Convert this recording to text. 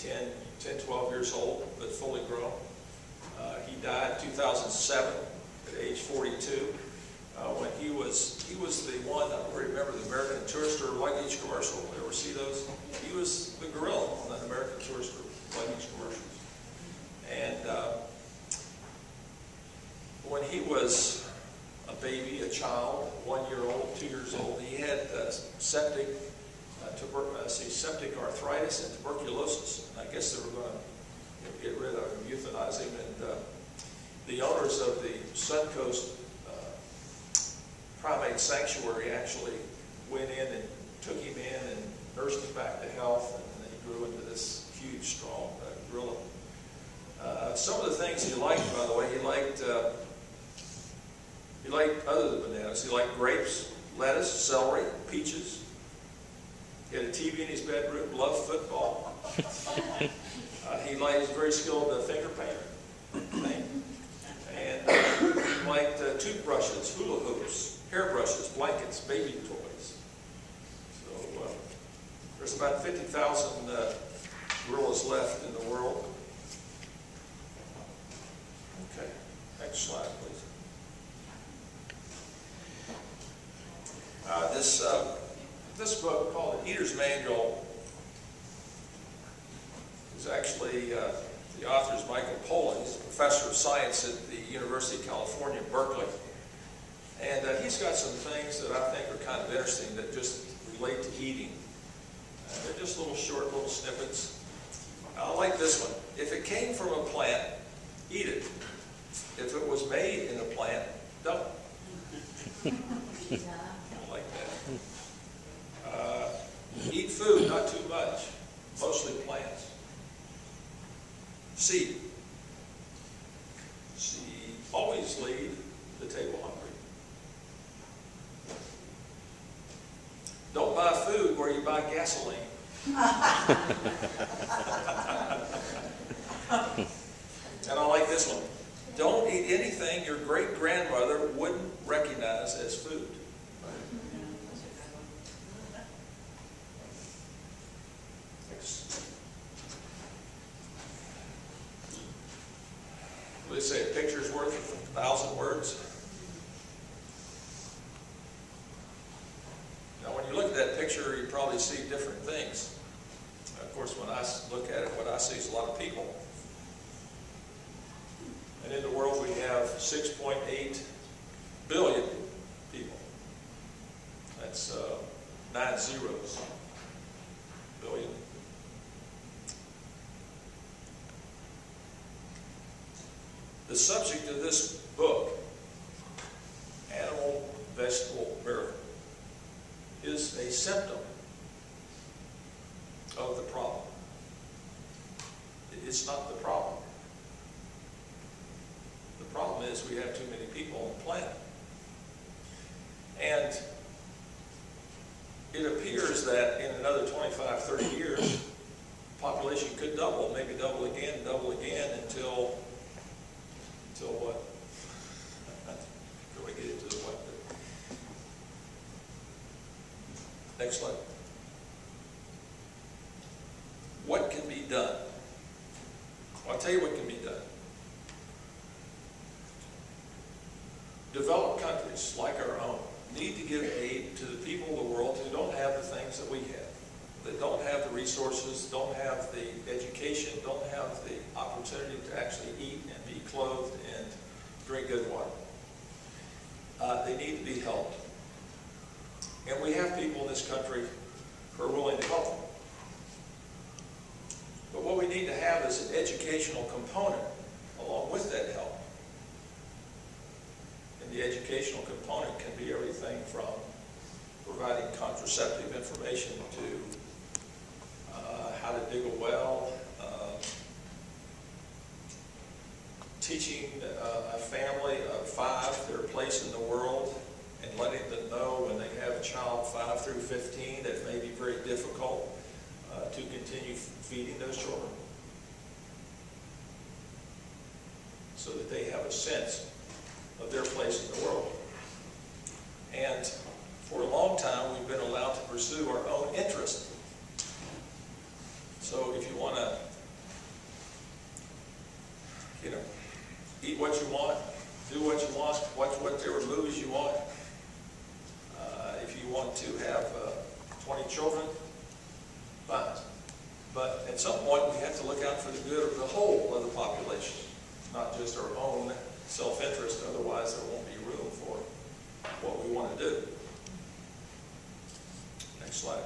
12 years old, but fully grown. He died in 2007 at age 42. When he was the one, I don't remember the American Tourister luggage commercial. Ever see those? He was the gorilla on the American Tourister luggage commercials. And when he was a baby, a child, 1 year old, 2 years old, he had septic arthritis and tuberculosis. And I guess they were going to get rid of him, euthanize him. And the owners of the Suncoast Primate Sanctuary actually went in and took him in and nursed him back to health, and he grew into this huge, strong gorilla. Some of the things he liked, by the way, he liked other than bananas. He liked grapes, lettuce, celery, peaches. He had a TV in his bedroom, loved football. He was very skilled finger painter. And he liked toothbrushes, hula hoops, hairbrushes, blankets, baby toys. So there's about 50,000 gorillas left in the world. Okay, next slide, please. This book called The Eater's Manual is actually, the author is Michael Pollan. He's a professor of science at the University of California, Berkeley. And he's got some things that I think are kind of interesting that just relate to eating. They're just little short little snippets. I like this one. If it came from a plant, eat it. If it was made in a plant, don't. I like that. Eat food, not too much. Mostly plants. Seed. Always leave the table hungry. Don't buy food where you buy gasoline. And I like this one. Don't eat anything your great-grandmother wouldn't recognize as food. They say a picture's worth 1,000 words. Now, when you look at that picture, you probably see different things. Of course, when I look at it, what I see is a lot of people. And in the world, we have 6.8 billion people. That's 9 zeros. Billion. The subject of this book, Animal Vegetable Miracle, is a symptom of the problem. It's not the problem. The problem is we have too many people on the planet. And it appears that in another 25, 30 years, the population could double, maybe double again, until what? Can we get into the what? Next slide. What can be done? Well, I'll tell you what can be done. Developed countries like our own need to give aid to the people of the world who don't have the things that we have, that don't have the resources, don't have the education, don't have the opportunity to actually eat and be clothed and drink good water. They need to be helped. And we have people in this country who are willing to help them. But what we need to have is an educational component along with that help. And the educational component can be everything from providing contraceptive information to how to dig a well, teaching a family of 5 their place in the world and letting them know when they have a child 5 through 15 that it may be very difficult to continue feeding those children, so that they have a sense of their place in the world. And for a long time, we've been allowed to pursue our own interest. So if you want to do what you want, watch whatever movies you want. If you want to have 20 children, fine. But at some point, we have to look out for the good of the whole of the population, not just our own self-interest. Otherwise, there won't be room for what we want to do. Next slide.